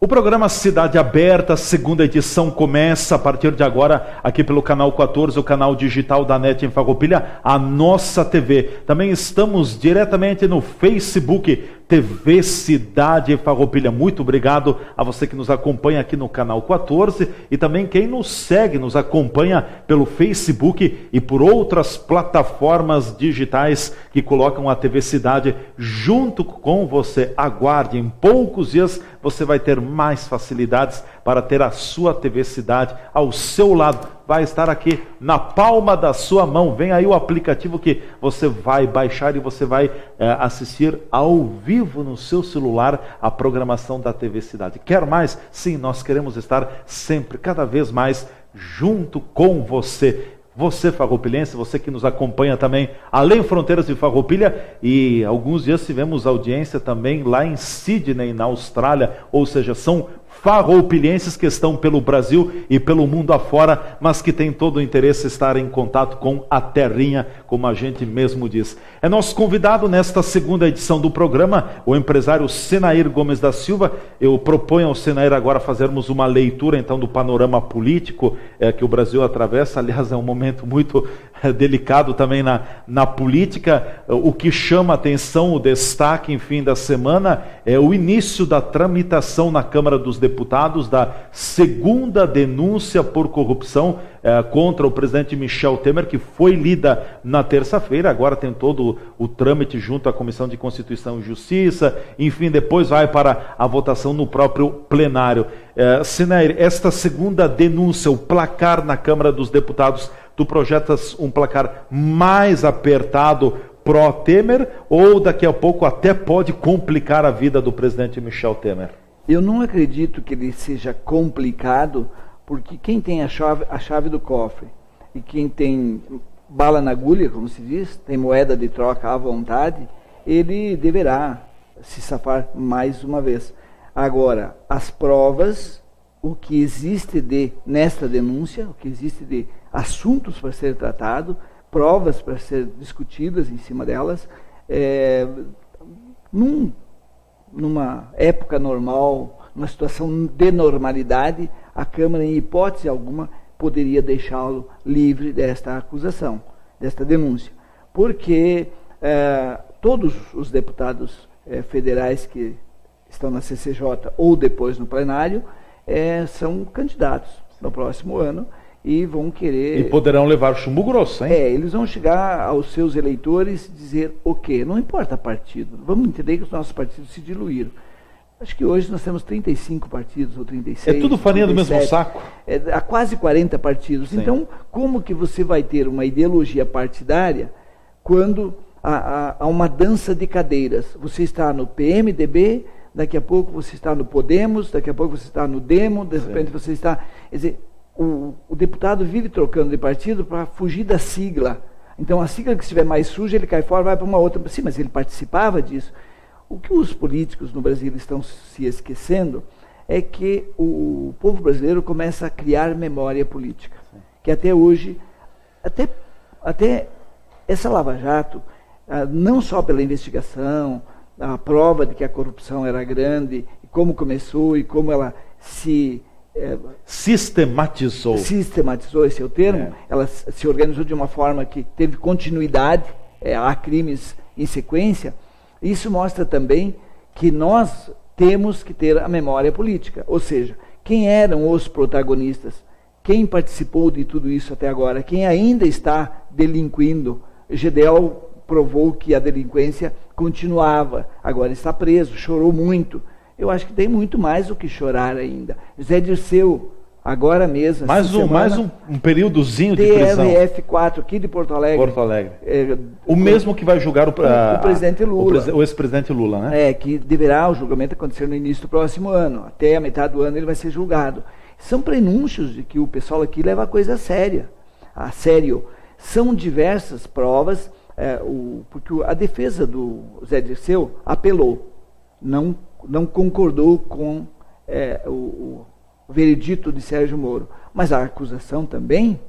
O programa Cidade Aberta, segunda edição, começa a partir de agora aqui pelo canal 14, o canal digital da NET em Farroupilha, a nossa TV. Também estamos diretamente no Facebook, TV Cidade Farroupilha. Muito obrigado a você que nos acompanha aqui no canal 14 e também quem nos segue, nos acompanha pelo Facebook e por outras plataformas digitais que colocam a TV Cidade junto com você. Aguarde, em poucos dias você vai ter mais facilidades para ter a sua TV Cidade ao seu lado. Vai estar aqui na palma da sua mão. Vem aí o aplicativo que você vai baixar e você vai assistir ao vivo no seu celular a programação da TV Cidade. Quer mais? Sim, nós queremos estar sempre, cada vez mais junto com você. Você farroupilhense, você que nos acompanha também além fronteiras de Farroupilha, e alguns dias tivemos audiência também lá em Sydney, na Austrália, ou seja, são farroupilhenses que estão pelo Brasil e pelo mundo afora, mas que têm todo o interesse em estar em contato com a terrinha, como a gente mesmo diz. É nosso convidado nesta segunda edição do programa, o empresário Senair Gomes da Silva. Eu proponho ao Senair agora fazermos uma leitura então do panorama político que o Brasil atravessa. Aliás, é um momento muito delicado também na política. O que chama a atenção, o destaque, enfim, da semana é o início da tramitação na Câmara dos Deputados da segunda denúncia por corrupção contra o presidente Michel Temer, que foi lida na terça-feira. Agora tem todo o trâmite junto à Comissão de Constituição e Justiça, enfim, depois vai para a votação no próprio plenário. Senair, esta segunda denúncia, o placar na Câmara dos Deputados, tu projetas um placar mais apertado pró-Temer ou daqui a pouco até pode complicar a vida do presidente Michel Temer? Eu não acredito que ele seja complicado, porque quem tem a chave do cofre e quem tem bala na agulha, como se diz, tem moeda de troca à vontade, ele deverá se safar mais uma vez. Agora, as provas, o que existe nesta denúncia, o que existe de assuntos para ser tratado, provas para ser discutidas em cima delas, numa época normal, numa situação de normalidade, a Câmara, em hipótese alguma, poderia deixá-lo livre desta acusação, desta denúncia. Porque todos os deputados federais que estão na CCJ ou depois no plenário são candidatos no próximo ano e vão querer... E poderão levar chumbo grosso, hein? Eles vão chegar aos seus eleitores e dizer o quê? Não importa partido. Vamos entender que os nossos partidos se diluíram. Acho que hoje nós temos 35 partidos, ou 36. É tudo farinha do mesmo saco? Há quase 40 partidos. Sim. Então, como que você vai ter uma ideologia partidária quando há uma dança de cadeiras? Você está no PMDB, daqui a pouco você está no Podemos, daqui a pouco você está no Demo, de repente você está... Quer dizer, o deputado vive trocando de partido para fugir da sigla. Então, a sigla que estiver mais suja, ele cai fora e vai para uma outra. Sim, mas ele participava disso. O que os políticos no Brasil estão se esquecendo é que o povo brasileiro começa a criar memória política. Sim. Que até hoje, até essa Lava Jato, não só pela investigação, a prova de que a corrupção era grande, e como começou e como ela sistematizou, esse é o termo, ela se organizou de uma forma que teve continuidade, há crimes em sequência. Isso mostra também que nós temos que ter a memória política, ou seja, quem eram os protagonistas, quem participou de tudo isso até agora, quem ainda está delinquindo. Gedel provou que a delinquência continuava, agora está preso, chorou muito. Eu acho que tem muito mais o que chorar ainda. Zé Dirceu, agora mesmo... Mais um períodozinho de prisão. TRF4, aqui de Porto Alegre. O mesmo que vai julgar o presidente Lula. O ex-presidente Lula, né? Que deverá o julgamento acontecer no início do próximo ano. Até a metade do ano ele vai ser julgado. São prenúncios de que o pessoal aqui leva a coisa a sério. São diversas provas, porque a defesa do Zé Dirceu apelou. Não concordou com o veredito de Sérgio Moro. Mas a acusação também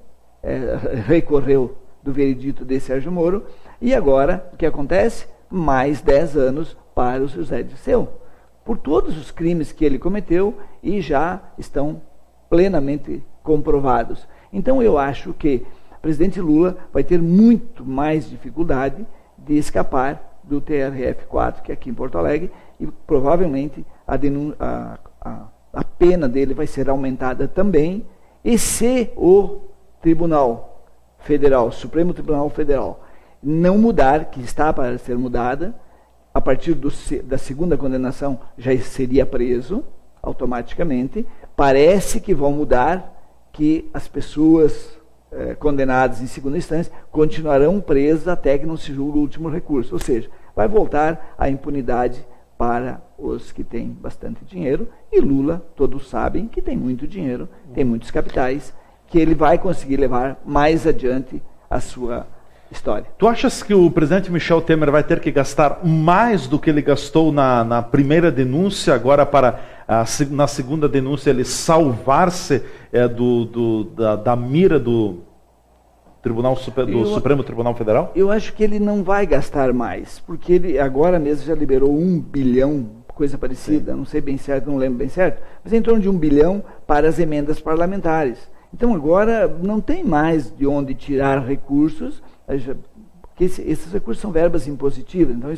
recorreu do veredito de Sérgio Moro. E agora, o que acontece? Mais 10 anos para o José Dirceu. por todos os crimes que ele cometeu e já estão plenamente comprovados. Então eu acho que o presidente Lula vai ter muito mais dificuldade de escapar do TRF-4, que é aqui em Porto Alegre, e provavelmente a pena dele vai ser aumentada também, e se o Tribunal Federal, Supremo Tribunal Federal, não mudar, que está para ser mudada, a partir da segunda condenação já seria preso automaticamente. Parece que vão mudar, que as pessoas condenadas em segunda instância continuarão presas até que não se julgue o último recurso. Ou seja, vai voltar a impunidade para os que têm bastante dinheiro, e Lula, todos sabem que tem muito dinheiro, tem muitos capitais, que ele vai conseguir levar mais adiante a sua história. Tu achas que o presidente Michel Temer vai ter que gastar mais do que ele gastou na primeira denúncia, agora para na segunda denúncia ele salvar-se da mira do Supremo Tribunal Federal? Eu acho que ele não vai gastar mais, porque ele agora mesmo já liberou 1 bilhão, coisa parecida, não sei bem certo, não lembro bem certo, mas em torno de 1 bilhão para as emendas parlamentares. Então agora não tem mais de onde tirar recursos, porque esses recursos são verbas impositivas, então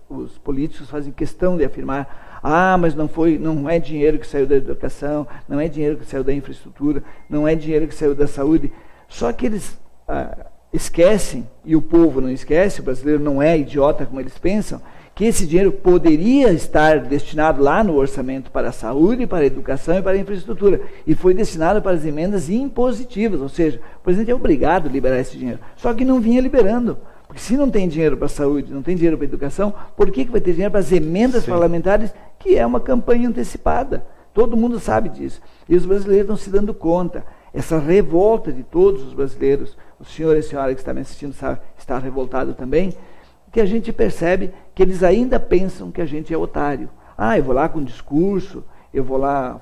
os políticos fazem questão de afirmar: mas não é dinheiro que saiu da educação, não é dinheiro que saiu da infraestrutura, não é dinheiro que saiu da saúde. Só que eles esquecem, e o povo não esquece, o brasileiro não é idiota como eles pensam, que esse dinheiro poderia estar destinado lá no orçamento para a saúde, para a educação e para a infraestrutura, e foi destinado para as emendas impositivas, ou seja, o presidente é obrigado a liberar esse dinheiro, só que não vinha liberando, porque se não tem dinheiro para a saúde, não tem dinheiro para a educação, por que vai ter dinheiro para as emendas parlamentares, que é uma campanha antecipada? Todo mundo sabe disso, e os brasileiros estão se dando conta. Essa revolta de todos os brasileiros, o senhor e a senhora que está me assistindo está revoltado também, que a gente percebe que eles ainda pensam que a gente é otário. Eu vou lá com um discurso, eu vou lá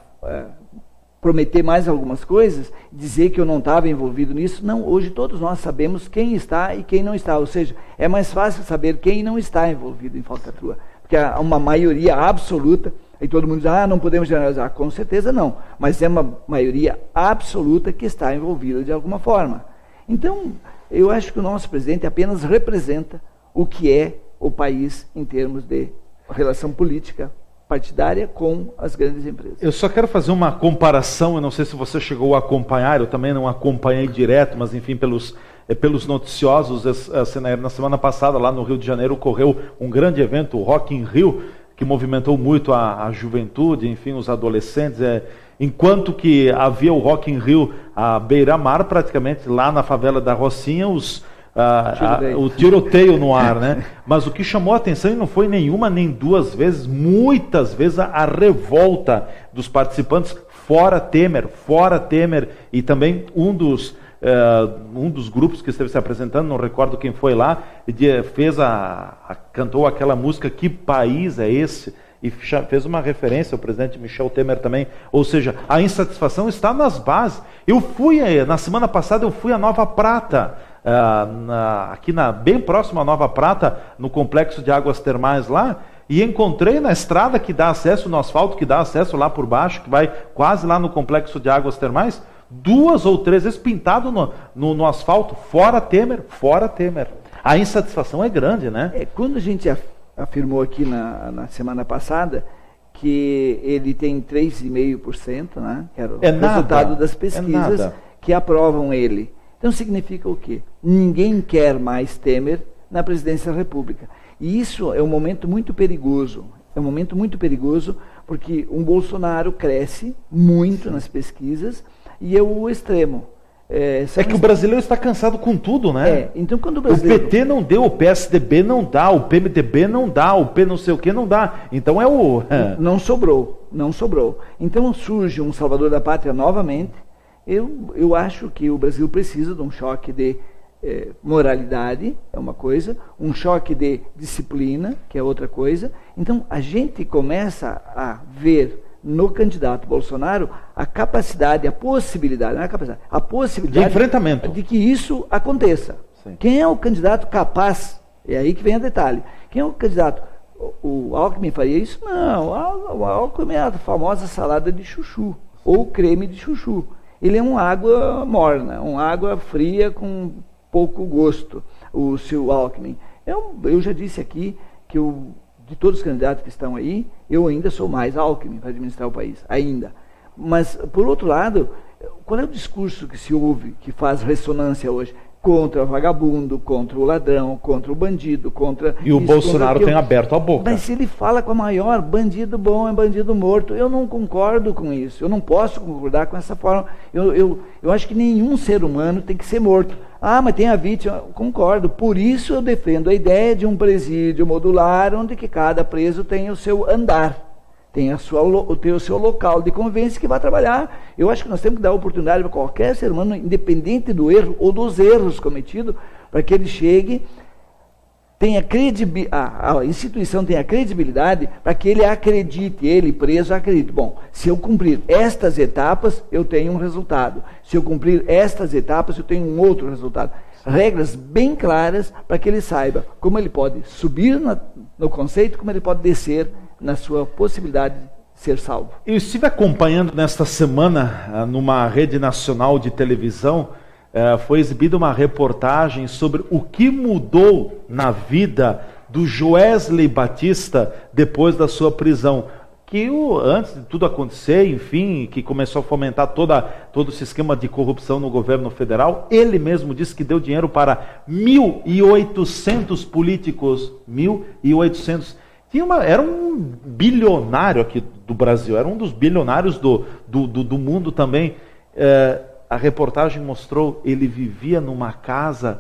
prometer mais algumas coisas, dizer que eu não estava envolvido nisso. Não, hoje todos nós sabemos quem está e quem não está. Ou seja, é mais fácil saber quem não está envolvido em falcatrua, porque há uma maioria absoluta, e todo mundo diz: não podemos generalizar. Com certeza não, mas é uma maioria absoluta que está envolvida de alguma forma. Então, eu acho que o nosso presidente apenas representa o que é o país em termos de relação política partidária com as grandes empresas. Eu só quero fazer uma comparação, eu não sei se você chegou a acompanhar, eu também não acompanhei direto, mas enfim, pelos noticiosos, na semana passada, lá no Rio de Janeiro, ocorreu um grande evento, o Rock in Rio, que movimentou muito a juventude, enfim, os adolescentes. Enquanto que havia o Rock in Rio à beira-mar, praticamente lá na favela da Rocinha, o tiroteio no ar, né? Mas o que chamou a atenção, e não foi nenhuma nem duas vezes, muitas vezes a revolta dos participantes fora Temer, e também um dos grupos que esteve se apresentando, não recordo quem foi lá, cantou aquela música "Que País é Esse?", e fez uma referência ao presidente Michel Temer também. Ou seja, a insatisfação está nas bases. Na semana passada eu fui a Nova Prata, bem próximo à Nova Prata, no complexo de águas termais lá, e encontrei na estrada que dá acesso, no asfalto que dá acesso lá por baixo, que vai quase lá no complexo de águas termais, 2 ou 3 vezes pintado no asfalto: fora Temer. A insatisfação é grande, né? Quando a gente afirmou aqui na semana passada que ele tem 3,5%, né? Que era o resultado das pesquisas que aprovam ele. Então significa o quê? Ninguém quer mais Temer na presidência da República. E isso é um momento muito perigoso. Porque um Bolsonaro cresce muito nas pesquisas e é o extremo. Que o brasileiro está cansado com tudo, né? Então quando o brasileiro... O PT não deu, o PSDB não dá, o PMDB não dá, o P não sei o que não dá. Então Não sobrou. Então surge um salvador da pátria novamente. Eu acho que o Brasil precisa de um choque de moralidade, é uma coisa, um choque de disciplina, que é outra coisa. Então a gente começa a ver no candidato Bolsonaro a capacidade, a possibilidade de enfrentamento, de que isso aconteça. Sim. Quem é o candidato capaz? É aí que vem o detalhe. Quem é o candidato o Alckmin faria isso? Não, o Alckmin é a famosa salada de chuchu, ou creme de chuchu. Ele é uma água morna, uma água fria com pouco gosto, o seu Alckmin. Eu já disse aqui que de todos os candidatos que estão aí, eu ainda sou mais Alckmin para administrar o país, ainda. Mas, por outro lado, qual é o discurso que se ouve, que faz ressonância hoje? Contra o vagabundo, contra o ladrão, contra o bandido, contra... E o Bolsonaro tem aberto a boca. Mas se ele fala com a maior, bandido bom é bandido morto, eu não concordo com isso, eu não posso concordar com essa forma. Eu acho que nenhum ser humano tem que ser morto. Ah, mas tem a vítima, eu concordo. Por isso eu defendo a ideia de um presídio modular, onde que cada preso tem o seu andar. Tem o seu local de convivência que vai trabalhar. Eu acho que nós temos que dar oportunidade para qualquer ser humano, independente do erro ou dos erros cometidos, para que ele chegue, tenha a instituição tenha credibilidade, para que ele acredite, ele preso acredite. Bom, se eu cumprir estas etapas, eu tenho um resultado. Se eu cumprir estas etapas, eu tenho um outro resultado. Regras bem claras para que ele saiba como ele pode subir no conceito, como ele pode descer na sua possibilidade de ser salvo. Eu estive acompanhando nesta semana, numa rede nacional de televisão, foi exibida uma reportagem sobre o que mudou na vida do Joesley Batista depois da sua prisão. Que antes de tudo acontecer, enfim, que começou a fomentar todo esse esquema de corrupção no governo federal, ele mesmo disse que deu dinheiro para 1.800 políticos, 1.800. Era um bilionário aqui do Brasil, era um dos bilionários do mundo também. A reportagem mostrou, ele vivia numa casa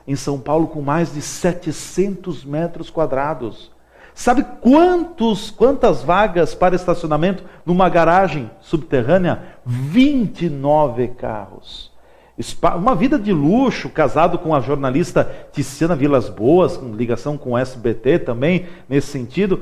em São Paulo com mais de 700 metros quadrados. Sabe quantas vagas para estacionamento numa garagem subterrânea? 29 carros. Uma vida de luxo, casado com a jornalista Tiziana Vilas Boas, com ligação com o SBT também, nesse sentido,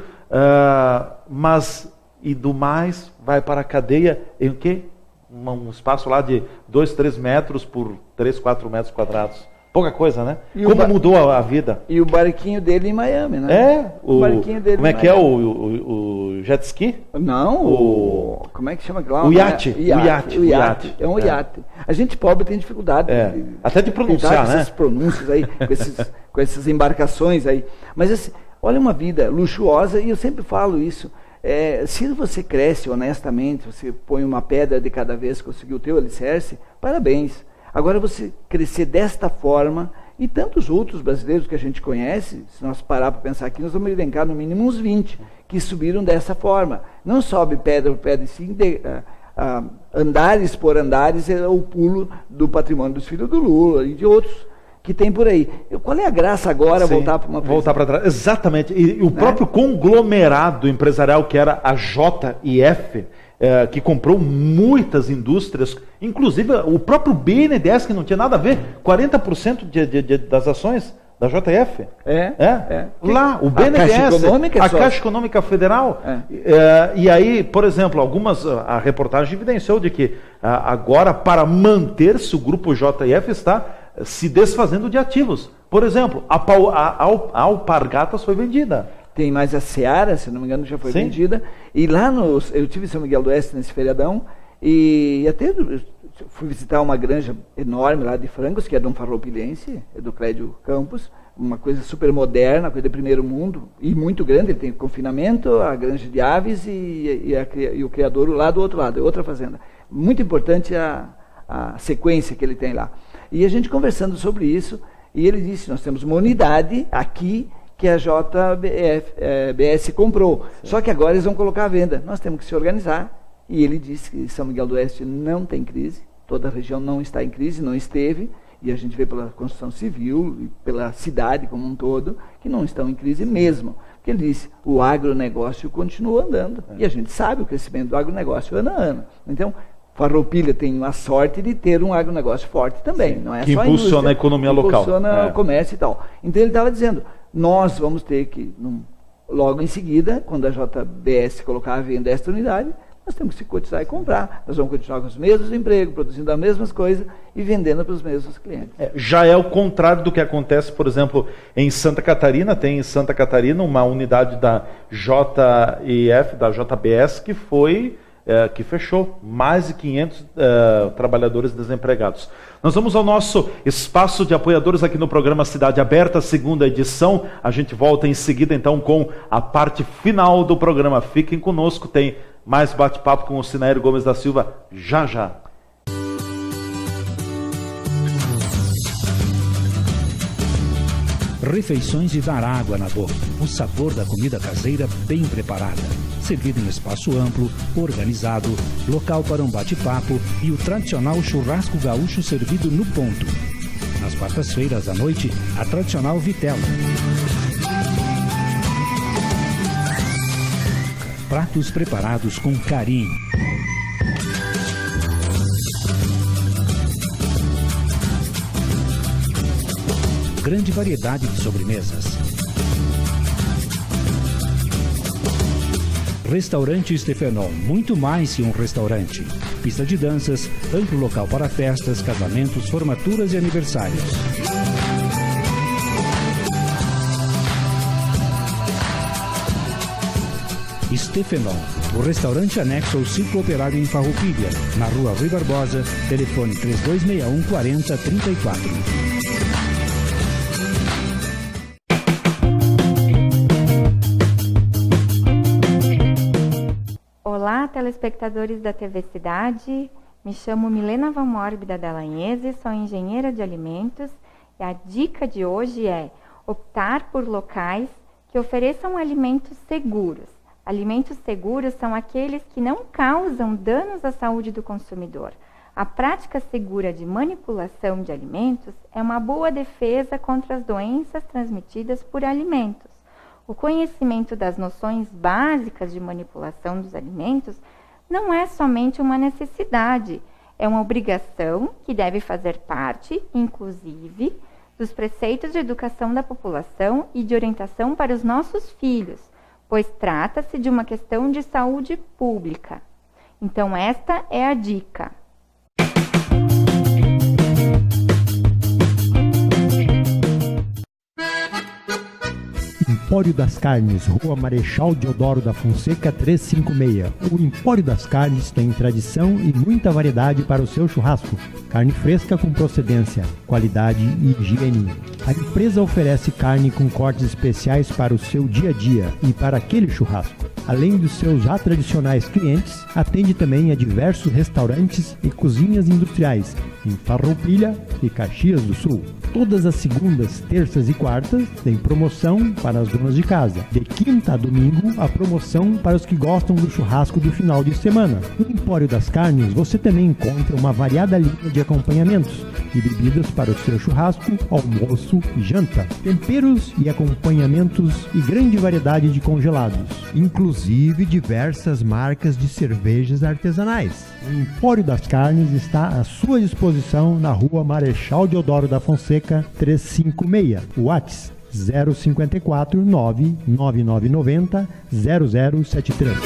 mas, e do mais, vai para a cadeia em o quê? Um espaço lá de 2, 3 metros por 3, 4 metros quadrados. Pouca coisa, né? E como mudou a vida. E o barquinho dele em Miami, né? O barquinho dele como é que é o jet ski? Não, como é que chama lá? O iate. O iate. É um iate. A gente pobre tem dificuldade. Até de pronunciar, né? Essas pronúncias aí, com essas embarcações aí. Mas assim, olha uma vida luxuosa, e eu sempre falo isso. Se você cresce honestamente, você põe uma pedra de cada vez que conseguiu o teu alicerce, parabéns. Agora você crescer desta forma, e tantos outros brasileiros que a gente conhece, se nós parar para pensar aqui, nós vamos elencar no mínimo uns 20, que subiram dessa forma. Não sobe pedra por pedra, sim, andares por andares, é o pulo do patrimônio dos filhos do Lula e de outros que tem por aí. Qual é a graça agora voltar para uma prisão? Voltar para trás, exatamente. E o próprio conglomerado empresarial que era a JF, que comprou muitas indústrias, inclusive o próprio BNDES, que não tinha nada a ver, 40% das ações da JF. Lá, o BNDES, a Caixa Econômica Federal. E aí, por exemplo, a reportagem evidenciou de que agora, para manter-se, o grupo JF está se desfazendo de ativos. Por exemplo, a Alpargatas foi vendida. Tem mais a Seara, se não me engano, já foi vendida. E lá eu tive em São Miguel do Oeste nesse feriadão, e até fui visitar uma granja enorme lá de frangos, que é do Farroupilhense, é do Clédio Campos, uma coisa super moderna, coisa de primeiro mundo, e muito grande. Ele tem confinamento, a granja de aves e o criadouro lá do outro lado, é outra fazenda. Muito importante a sequência que ele tem lá. E a gente conversando sobre isso, e ele disse, nós temos uma unidade aqui que a JBS comprou. Só que agora eles vão colocar à venda. Nós temos que se organizar. E ele disse que São Miguel do Oeste não tem crise, toda a região não está em crise, não esteve, e a gente vê pela construção civil e pela cidade como um todo, que não estão em crise mesmo. Porque ele disse, o agronegócio continua andando. E a gente sabe o crescimento do agronegócio ano a ano. Então, Farroupilha tem a sorte de ter um agronegócio forte também. Não é que só impulsiona a economia local. Impulsiona o comércio e tal. Então ele estava dizendo, nós vamos ter que, logo em seguida, quando a JBS colocar à venda esta unidade, nós temos que se cotizar e comprar. Nós vamos continuar com os mesmos empregos, produzindo as mesmas coisas e vendendo para os mesmos clientes. Já é o contrário do que acontece, por exemplo, em Santa Catarina. Tem em Santa Catarina uma unidade da JIF, da JBS, que fechou, mais de 500 trabalhadores desempregados. Nós vamos ao nosso espaço de apoiadores aqui no programa Cidade Aberta, segunda edição. A gente volta em seguida então com a parte final do programa. Fiquem conosco, tem mais bate-papo com o Sinaírio Gomes da Silva já já. Refeições de dar água na boca. O sabor da comida caseira bem preparada. Servido em espaço amplo, organizado, local para um bate-papo e o tradicional churrasco gaúcho servido no ponto. Nas quartas-feiras à noite, a tradicional vitela. Pratos preparados com carinho. Grande variedade de sobremesas. Restaurante Stefenol, muito mais que um restaurante. Pista de danças, amplo local para festas, casamentos, formaturas e aniversários. Stefenol, o restaurante anexo ao Circo Operário em Farroupilha, na Rua Rui Barbosa, telefone 3261 4034. Olá, telespectadores da TV Cidade. Me chamo Milena Van Morb da Dalanhese, sou engenheira de alimentos e a dica de hoje é optar por locais que ofereçam alimentos seguros. Alimentos seguros são aqueles que não causam danos à saúde do consumidor. A prática segura de manipulação de alimentos é uma boa defesa contra as doenças transmitidas por alimentos. O conhecimento das noções básicas de manipulação dos alimentos não é somente uma necessidade, é uma obrigação que deve fazer parte, inclusive, dos preceitos de educação da população e de orientação para os nossos filhos, pois trata-se de uma questão de saúde pública. Então, esta é a dica. Empório das Carnes, Rua Marechal Deodoro da Fonseca 356. O Empório das Carnes tem tradição e muita variedade para o seu churrasco. Carne fresca com procedência, qualidade e higiene. A empresa oferece carne com cortes especiais para o seu dia a dia e para aquele churrasco. Além dos seus já tradicionais clientes, atende também a diversos restaurantes e cozinhas industriais em Farroupilha e Caxias do Sul. Todas as segundas, terças e quartas tem promoção para as donas de casa. De quinta a domingo, a promoção para os que gostam do churrasco do final de semana. No Empório das Carnes, você também encontra uma variada linha de acompanhamentos e bebidas para o seu churrasco, almoço e janta. Temperos e acompanhamentos e grande variedade de congelados, inclusive diversas marcas de cervejas artesanais. O Empório das Carnes está à sua disposição na Rua Marechal Deodoro da Fonseca 356. WhatsApp 054 99990 0073.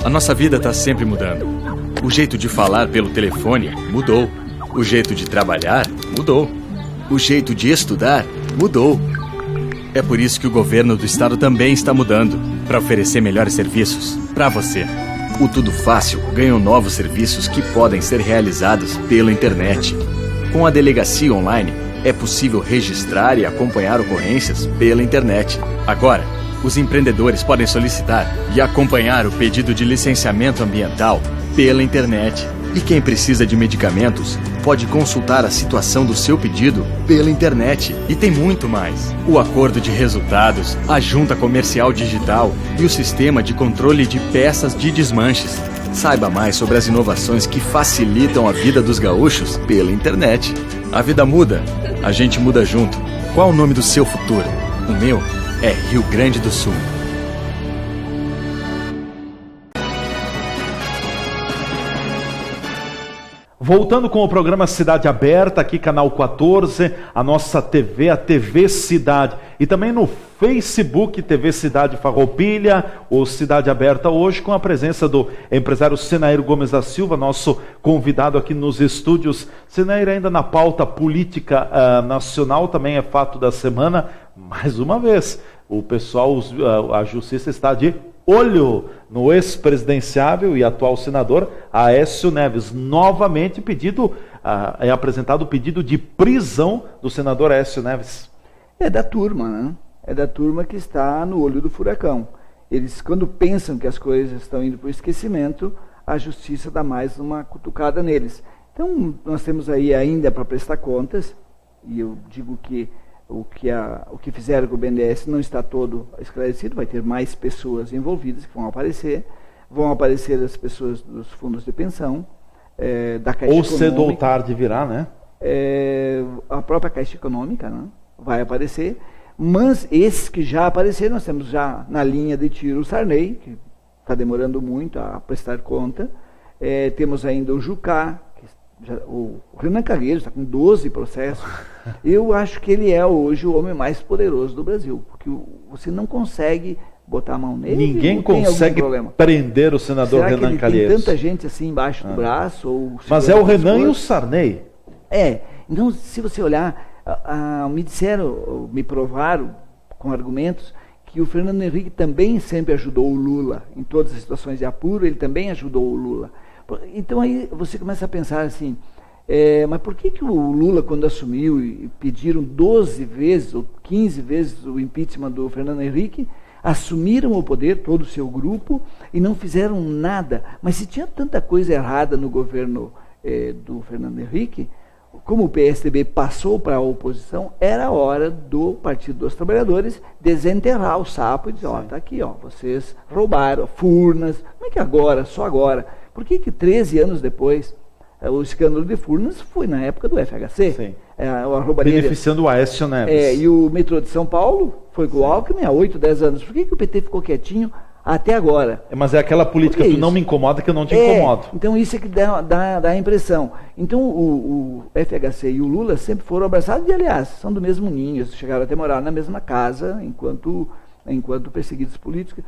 A nossa vida está sempre mudando. O jeito de falar pelo telefone mudou. O jeito de trabalhar mudou. O jeito de estudar mudou. É por isso que o governo do estado também está mudando, para oferecer melhores serviços para você. O Tudo Fácil ganhou novos serviços que podem ser realizados pela internet. Com a delegacia online, é possível registrar e acompanhar ocorrências pela internet. Agora, os empreendedores podem solicitar e acompanhar o pedido de licenciamento ambiental pela internet. E quem precisa de medicamentos pode consultar a situação do seu pedido pela internet. E tem muito mais. O acordo de resultados, a junta comercial digital e o sistema de controle de peças de desmanches. Saiba mais sobre as inovações que facilitam a vida dos gaúchos pela internet. A vida muda, a gente muda junto. Qual o nome do seu futuro? O meu é Rio Grande do Sul. Voltando com o programa Cidade Aberta, aqui canal 14, a nossa TV, a TV Cidade. E também no Facebook, TV Cidade Farroupilha, o Cidade Aberta hoje, com a presença do empresário Senair Gomes da Silva, nosso convidado aqui nos estúdios. Senair, ainda na pauta política nacional, também é fato da semana, mais uma vez, o pessoal, a justiça está de olho no ex-presidenciável e atual senador Aécio Neves. Novamente é apresentado o pedido de prisão do senador Aécio Neves. É da turma, né? É da turma que está no olho do furacão. Eles, quando pensam que as coisas estão indo para o esquecimento, a justiça dá mais uma cutucada neles. Então, nós temos aí ainda para prestar contas, e eu digo que o que fizeram com o BNDES não está todo esclarecido, vai ter mais pessoas envolvidas que vão aparecer as pessoas dos fundos de pensão, da Caixa Econômica. Ou cedo ou tarde virá, né? A própria Caixa Econômica, né? Vai aparecer, mas esses que já apareceram, nós temos já na linha de tiro o Sarney, que está demorando muito a prestar conta, temos ainda o Jucá, o Renan Calheiros está com 12 processos. Eu acho que ele é hoje o homem mais poderoso do Brasil, porque você não consegue botar a mão nele. Ninguém consegue prender o senador Renan Calheiros. Tem tanta gente assim embaixo do braço. Mas é o Renan e o Sarney. Então, se você olhar, me provaram com argumentos que o Fernando Henrique também sempre ajudou o Lula. Em todas as situações de apuro, ele também ajudou o Lula. Então aí você começa a pensar assim, mas por que o Lula, quando assumiu e pediram 12 vezes ou 15 vezes o impeachment do Fernando Henrique, assumiram o poder, todo o seu grupo, e não fizeram nada? Mas se tinha tanta coisa errada no governo do Fernando Henrique, como o PSDB passou para a oposição, era a hora do Partido dos Trabalhadores desenterrar o sapo e dizer, está aqui, vocês roubaram Furnas, como é que agora, só agora? Por que 13 anos depois, o escândalo de Furnas foi na época do FHC? Sim. Beneficiando o Aécio Neves. E o metrô de São Paulo foi com o Alckmin há 8, 10 anos. Por que o PT ficou quietinho até agora? Mas é aquela política, tu não me incomoda que eu não te incomodo. Então isso é que dá a impressão. Então o FHC e o Lula sempre foram abraçados e, aliás, são do mesmo ninho, chegaram até morar na mesma casa enquanto perseguidos políticos.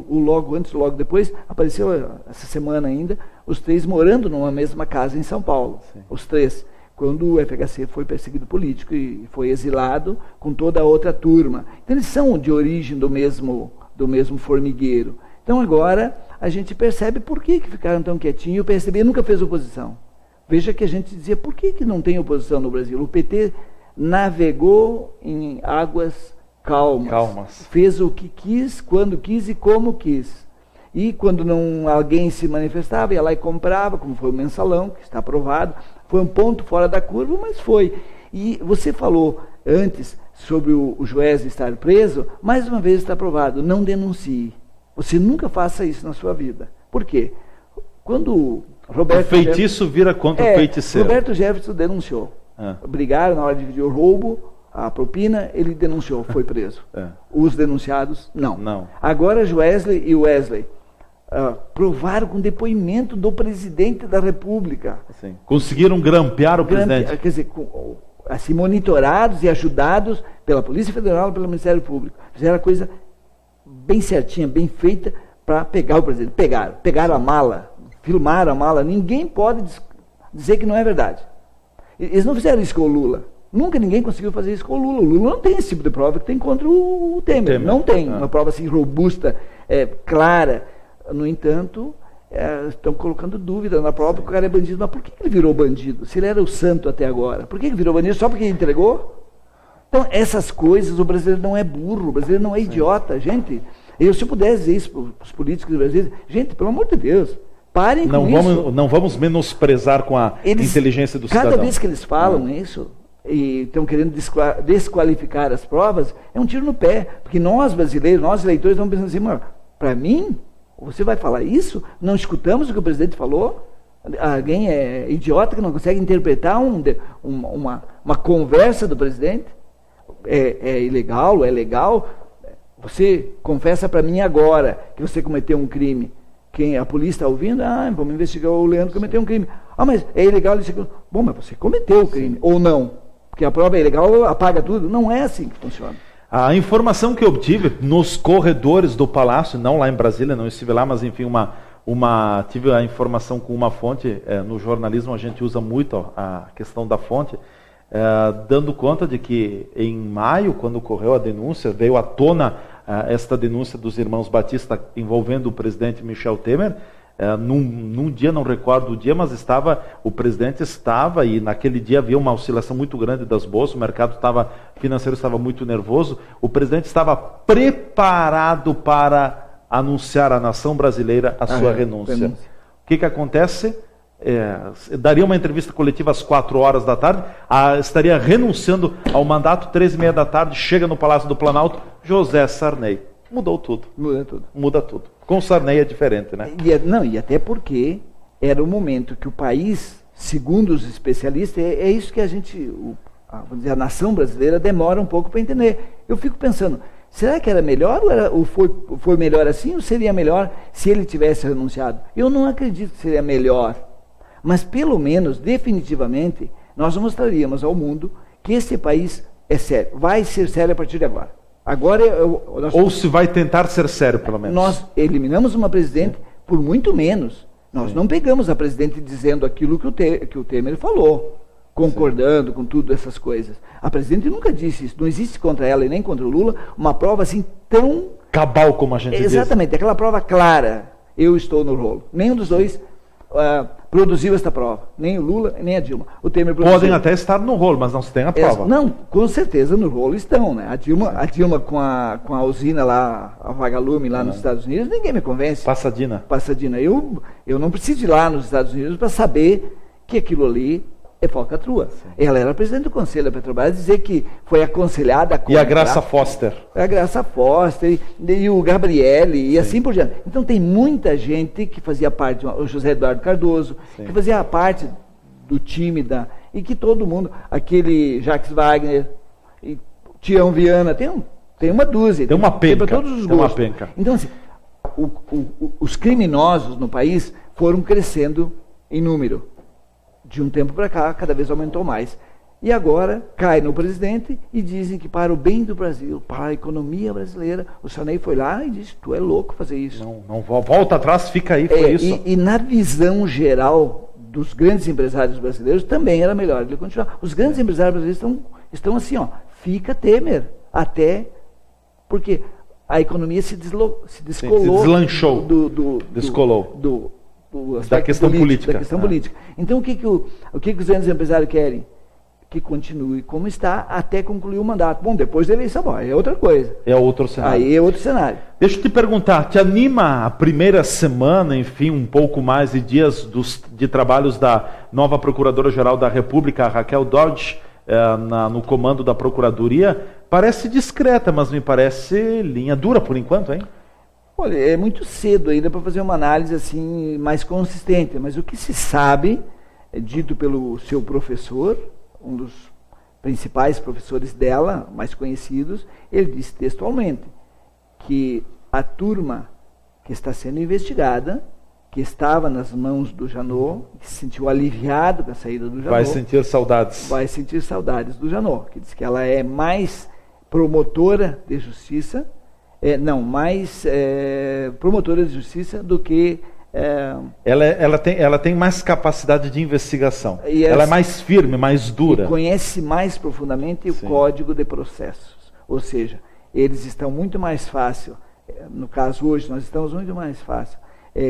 Logo antes, logo depois, apareceu essa semana ainda, os 3 morando numa mesma casa em São Paulo. Sim. Os 3. Quando o FHC foi perseguido político e foi exilado com toda a outra turma. Então eles são de origem do mesmo formigueiro. Então agora a gente percebe por que ficaram tão quietinhos e o PSDB nunca fez oposição. Veja que a gente dizia, por que não tem oposição no Brasil? O PT navegou em águas calmas. Fez o que quis, quando quis e como quis. E quando alguém se manifestava, ia lá e comprava, como foi o mensalão, que está aprovado. Foi um ponto fora da curva, mas foi. E você falou antes sobre o Joesley estar preso, mais uma vez está aprovado, não denuncie. Você nunca faça isso na sua vida. Por quê? Quando Roberto... O feitiço vira contra o feiticeiro. Roberto Jefferson denunciou. Brigaram na hora de dividir o roubo, a propina, ele denunciou, foi preso. Os denunciados, não. Agora Joesley e Wesley provaram com depoimento do presidente da República. Sim. Conseguiram grampear o presidente. Quer dizer, assim, monitorados e ajudados pela Polícia Federal e pelo Ministério Público. Fizeram a coisa bem certinha, bem feita para pegar o presidente. Pegaram a mala, filmaram a mala. Ninguém pode dizer que não é verdade. Eles não fizeram isso com o Lula. Nunca ninguém conseguiu fazer isso com o Lula. O Lula não tem esse tipo de prova que tem contra o Temer. Não tem uma prova assim robusta, clara. No entanto, estão colocando dúvida na prova que o cara é bandido. Mas por que ele virou bandido? Se ele era o santo até agora. Por que ele virou bandido? Só porque ele entregou? Então, essas coisas, o brasileiro não é burro, o brasileiro não é idiota. Gente, se eu pudesse dizer isso para os políticos brasileiros, gente, pelo amor de Deus, parem com isso. Não vamos menosprezar com a inteligência do cidadão. Cada vez que eles falam isso, e estão querendo desqualificar as provas, é um tiro no pé. Porque nós, brasileiros, nós eleitores, estamos pensando assim, para mim, você vai falar isso? Não escutamos o que o presidente falou? Alguém é idiota que não consegue interpretar uma conversa do presidente? É ilegal? É legal? Você confessa para mim agora que você cometeu um crime. Quem a polícia está ouvindo, vamos investigar o Leandro que cometeu um crime. Mas é ilegal isso aqui. Bom, mas você cometeu o crime, ou não? Porque a prova é ilegal, apaga tudo. Não é assim que funciona. A informação que eu obtive nos corredores do Palácio, não lá em Brasília, não estive lá, mas enfim, tive a informação com uma fonte, no jornalismo a gente usa muito a questão da fonte, dando conta de que em maio, quando ocorreu a denúncia, veio à tona esta denúncia dos irmãos Batista envolvendo o presidente Michel Temer, num dia, não recordo o dia, mas o presidente estava, e naquele dia havia uma oscilação muito grande das bolsas, o mercado financeiro estava muito nervoso, o presidente estava preparado para anunciar à nação brasileira a sua renúncia. O que acontece? Daria uma entrevista coletiva às 4 horas da tarde, estaria renunciando ao mandato, 13h30 da tarde, chega no Palácio do Planalto, José Sarney. Mudou tudo. Muda tudo. Com Sarney é diferente, né? E até porque era o momento que o país, segundo os especialistas, é isso que vamos dizer, a nação brasileira demora um pouco para entender. Eu fico pensando, será que era melhor ou foi melhor assim, ou seria melhor se ele tivesse renunciado? Eu não acredito que seria melhor. Mas pelo menos, definitivamente, nós mostraríamos ao mundo que esse país é sério. Vai ser sério a partir de agora. Ou se vai tentar ser sério, pelo menos. Nós eliminamos uma presidente por muito menos. Nós não pegamos a presidente dizendo aquilo que o Temer falou, concordando com tudo essas coisas. A presidente nunca disse isso. Não existe contra ela e nem contra o Lula uma prova assim tão... cabal como a gente diz. Exatamente, aquela prova clara. Eu estou no rolo. Nenhum dos dois produziu esta prova. Nem o Lula, nem a Dilma. O Temer produziu. Podem até estar no rolo, mas não se tem a prova. Não, com certeza no rolo estão, né? A Dilma com a usina lá, a Vagalume lá nos Estados Unidos, ninguém me convence. Pasadena. Eu não preciso ir lá nos Estados Unidos para saber que aquilo ali é falcatrua. Ela era presidente do Conselho da Petrobras, dizer que foi aconselhada a... E a Graça Foster. A Graça Foster e o Gabriele e assim por diante. Então tem muita gente que fazia parte, o José Eduardo Cardoso, que fazia parte do time e que todo mundo, aquele Jacques Wagner, e Tião Viana, tem uma dúzia. Tem uma penca. Tem para todos os gostos. Então assim, os criminosos no país foram crescendo em número. De um tempo para cá, cada vez aumentou mais. E agora, cai no presidente e dizem que para o bem do Brasil, para a economia brasileira, o Sarney foi lá e disse, tu é louco fazer isso. Não volta atrás, fica aí, foi isso. E na visão geral dos grandes empresários brasileiros, também era melhor ele continuar. Os grandes empresários brasileiros estão assim, fica Temer, até porque a economia se descolou. Se deslanchou. Descolou. Da questão política. Então o que os grandes empresários querem? Que continue como está até concluir o mandato. Bom, depois da eleição, é outra coisa. É outro cenário. Aí é outro cenário. Deixa eu te perguntar, te anima a primeira semana, enfim, um pouco mais de dias de trabalhos da nova Procuradora-Geral da República, Raquel Dodge, no comando da Procuradoria? Parece discreta, mas me parece linha dura por enquanto, hein? Olha, é muito cedo ainda para fazer uma análise assim mais consistente, mas o que se sabe, dito pelo seu professor, um dos principais professores dela, mais conhecidos, ele disse textualmente que a turma que está sendo investigada, que estava nas mãos do Janot, que se sentiu aliviado com a saída do Janot. Vai sentir saudades. Vai sentir saudades do Janot, que diz que ela é mais promotora de justiça, mais promotora de justiça do que... Ela tem mais capacidade de investigação. Ela é mais firme, mais dura. E conhece mais profundamente o Código de Processos. Ou seja, eles estão muito mais fácil, no caso hoje, nós estamos muito mais fácil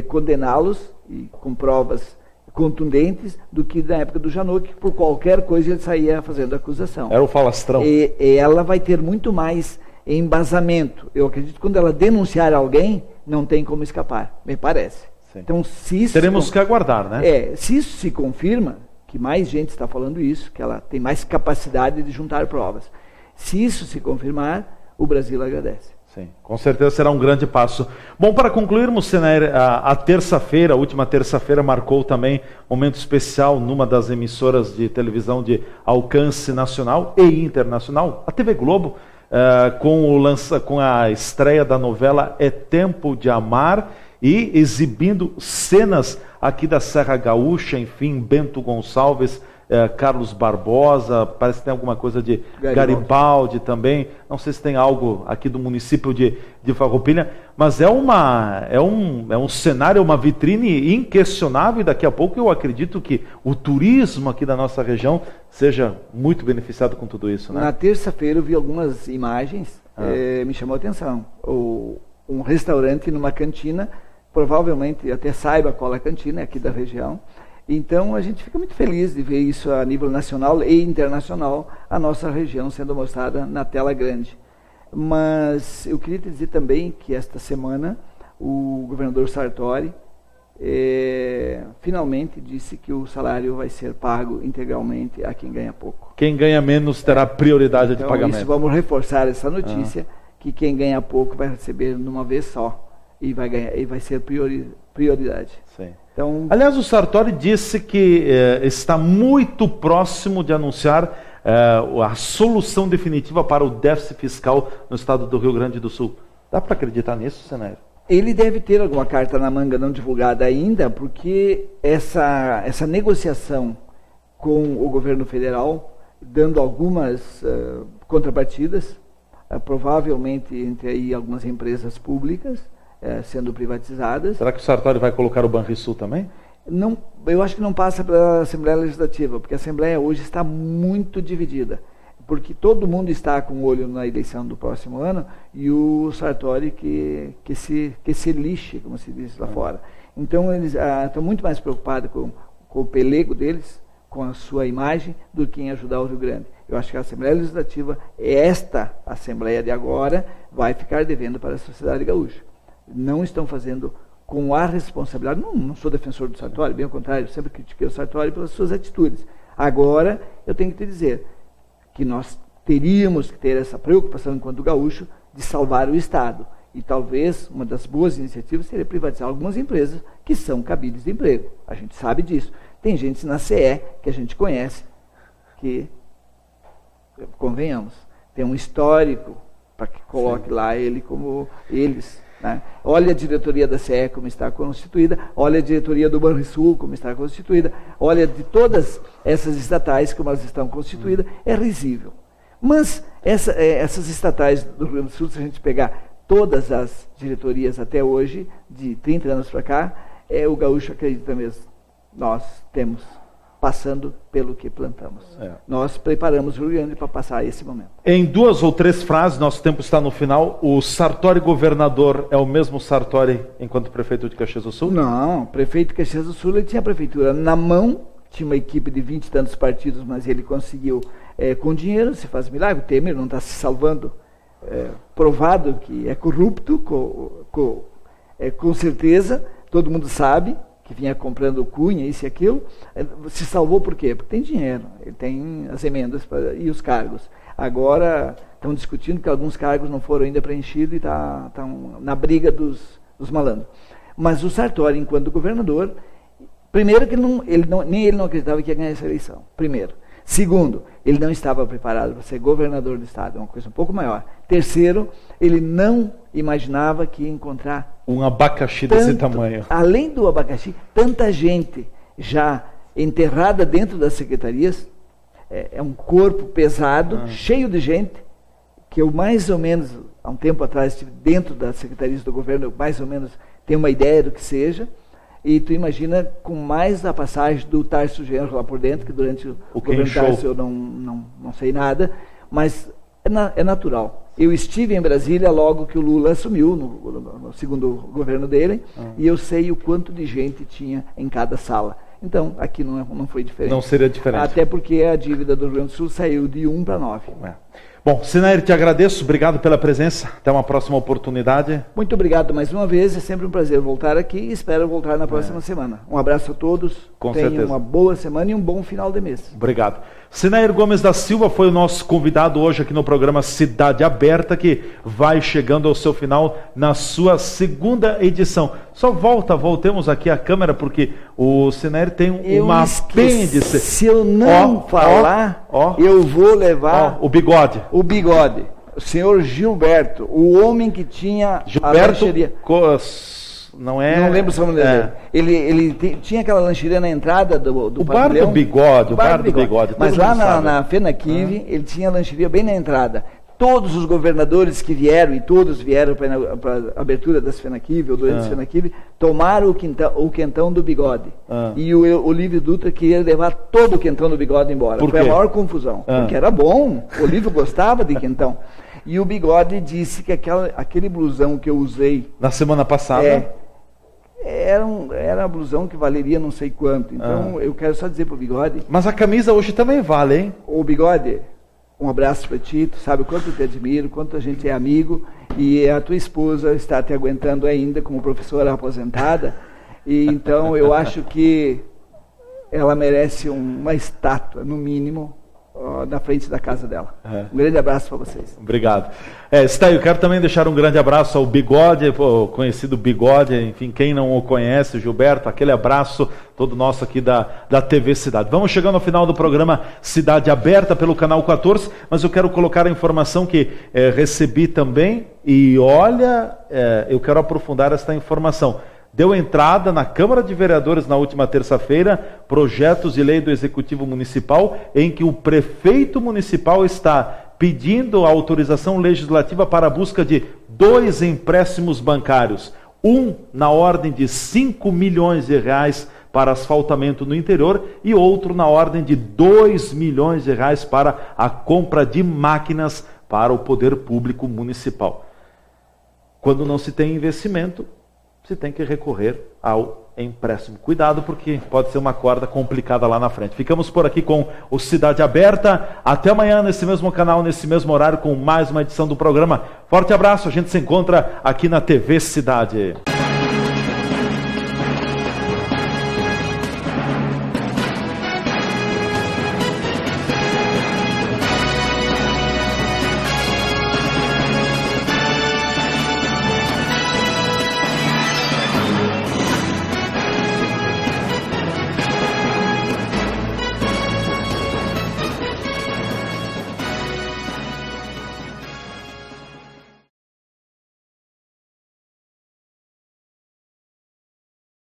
condená-los com provas contundentes do que na época do Janot, que por qualquer coisa ele saía fazendo acusação. Era o falastrão. E ela vai ter muito mais embasamento. Eu acredito que quando ela denunciar alguém, não tem como escapar, me parece. Sim. Então, se isso teremos que aguardar, né? Se isso se confirma, que mais gente está falando isso, que ela tem mais capacidade de juntar provas. Se isso se confirmar, o Brasil agradece. Sim, com certeza será um grande passo. Bom, para concluirmos, Senair, a terça-feira, a última terça-feira, marcou também um momento especial numa das emissoras de televisão de alcance nacional e internacional, a TV Globo, com a estreia da novela É Tempo de Amar, e exibindo cenas aqui da Serra Gaúcha, enfim, Bento Gonçalves, Carlos Barbosa, parece que tem alguma coisa de Garibaldi também, não sei se tem algo aqui do município de Farroupilha, mas é um cenário, uma vitrine inquestionável, e daqui a pouco eu acredito que o turismo aqui da nossa região seja muito beneficiado com tudo isso, né? Na terça-feira eu vi algumas imagens, me chamou a atenção, um restaurante numa cantina, provavelmente até saiba qual é a cantina, é aqui da região. Então a gente fica muito feliz de ver isso a nível nacional e internacional, a nossa região sendo mostrada na tela grande. Mas eu queria te dizer também que esta semana o governador Sartori finalmente disse que o salário vai ser pago integralmente a quem ganha pouco. Quem ganha menos terá prioridade de pagamento. Isso, vamos reforçar essa notícia, que quem ganha pouco vai receber numa vez só e vai ser prioridade. Sim. Então, aliás, o Sartori disse que está muito próximo de anunciar a solução definitiva para o déficit fiscal no estado do Rio Grande do Sul. Dá para acreditar nisso, Senair? Ele deve ter alguma carta na manga não divulgada ainda, porque essa negociação com o governo federal, dando algumas contrapartidas, provavelmente entre aí algumas empresas públicas, sendo privatizadas. Será que o Sartori vai colocar o Banrisul também? Não, eu acho que não passa pela Assembleia Legislativa, porque a Assembleia hoje está muito dividida, porque todo mundo está com o olho na eleição do próximo ano, e o Sartori que se lixe, como se diz lá fora. Então eles estão muito mais preocupados com o pelego deles, com a sua imagem, do que em ajudar o Rio Grande. Eu acho que a Assembleia Legislativa, esta Assembleia de agora, vai ficar devendo para a sociedade gaúcha. Não estão fazendo com a responsabilidade. Não sou defensor do Sartori, bem ao contrário, sempre critiquei o Sartori pelas suas atitudes. Agora, eu tenho que te dizer que nós teríamos que ter essa preocupação enquanto gaúcho de salvar o Estado. E talvez uma das boas iniciativas seria privatizar algumas empresas que são cabíveis de emprego. A gente sabe disso. Tem gente na CE que a gente conhece que, convenhamos, tem um histórico para que coloque lá ele como eles. Né? Olha a diretoria da CE como está constituída, olha a diretoria do Banrisul como está constituída, olha de todas essas estatais como elas estão constituídas, é risível. Mas essas estatais do Rio Grande do Sul, se a gente pegar todas as diretorias até hoje, de 30 anos para cá, o gaúcho acredita mesmo. Nós temos passando pelo que plantamos. Nós preparamos o Rio Grande para passar esse momento. Em 2 ou 3 frases, nosso tempo está no final. O Sartori governador é o mesmo Sartori enquanto prefeito de Caxias do Sul? Não, prefeito de Caxias do Sul, ele tinha a prefeitura na mão, tinha uma equipe de 20 e tantos partidos, mas ele conseguiu, com dinheiro, se faz milagre. O Temer não está se salvando, provado que é corrupto, com certeza, todo mundo sabe, que vinha comprando cunha, isso e aquilo, se salvou por quê? Porque tem dinheiro, ele tem as emendas e os cargos. Agora estão discutindo que alguns cargos não foram ainda preenchidos e estão na briga dos malandros. Mas o Sartori, enquanto governador, primeiro que nem ele não acreditava que ia ganhar essa eleição, primeiro. Segundo, ele não estava preparado para ser governador do estado, é uma coisa um pouco maior. Terceiro, ele não imaginava que ia encontrar um abacaxi desse tamanho. Além do abacaxi, tanta gente já enterrada dentro das secretarias, é um corpo pesado, cheio de gente, que eu mais ou menos, há um tempo atrás, estive dentro das secretarias do governo, eu mais ou menos tenho uma ideia do que seja. E tu imagina com mais a passagem do Tarso Genro lá por dentro, que durante o governo Tarso eu não sei nada, mas é natural. Eu estive em Brasília logo que o Lula assumiu, no segundo governo dele, e eu sei o quanto de gente tinha em cada sala. Então, aqui não foi diferente. Não seria diferente. Até porque a dívida do Rio Grande do Sul saiu de 1 para 9. Bom, Senair, te agradeço, obrigado pela presença, até uma próxima oportunidade. Muito obrigado mais uma vez, é sempre um prazer voltar aqui e espero voltar na próxima semana. Um abraço a todos, tenham uma boa semana e um bom final de mês. Obrigado. Senair Gomes da Silva foi o nosso convidado hoje aqui no programa Cidade Aberta, que vai chegando ao seu final na sua 2ª edição. Só voltemos aqui a câmera, porque o Senair tem uma apêndice. Se eu não falar, eu vou levar o bigode. O bigode. O senhor Gilberto, o homem que tinha Gilberto não é... Não lembro o nome dele. Ele tinha aquela lancheria na entrada do o bar do Bigode, o bar do Bigode. Mas lá na FENAQUIV, ele tinha a lancheria bem na entrada. Todos os governadores que vieram, e todos vieram para a abertura das FENAQUIV, ou durante as FENAQUIV, tomaram o quentão do Bigode. E o Olívio Dutra queria levar todo o quentão do Bigode embora. Foi a maior confusão. Porque era bom, o Olívio gostava de quentão. E o Bigode disse que aquele blusão que eu usei... Na semana passada? Era uma blusão que valeria não sei quanto. Então, eu quero só dizer pro Bigode... Mas a camisa hoje também vale, hein? Ô, Bigode... Um abraço para ti, tu sabe o quanto eu te admiro, quanto a gente é amigo, e a tua esposa está te aguentando ainda como professora aposentada, e então eu acho que ela merece uma estátua, no mínimo, na frente da casa dela. Um grande abraço para vocês. Obrigado. Está, eu quero também deixar um grande abraço ao Bigode, o conhecido Bigode, enfim, quem não o conhece, o Gilberto, aquele abraço todo nosso aqui da TV Cidade. Vamos chegando ao final do programa Cidade Aberta pelo canal 14, mas eu quero colocar a informação que recebi também, e olha, eu quero aprofundar esta informação. Deu entrada na Câmara de Vereadores na última terça-feira projetos de lei do Executivo Municipal em que o prefeito municipal está pedindo a autorização legislativa para a busca de 2 empréstimos bancários. Um na ordem de 5 milhões de reais para asfaltamento no interior e outro na ordem de 2 milhões de reais para a compra de máquinas para o poder público municipal. Quando não se tem investimento, se tem que recorrer ao empréstimo. Cuidado, porque pode ser uma corda complicada lá na frente. Ficamos por aqui com o Cidade Aberta. Até amanhã nesse mesmo canal, nesse mesmo horário, com mais uma edição do programa. Forte abraço, a gente se encontra aqui na TV Cidade.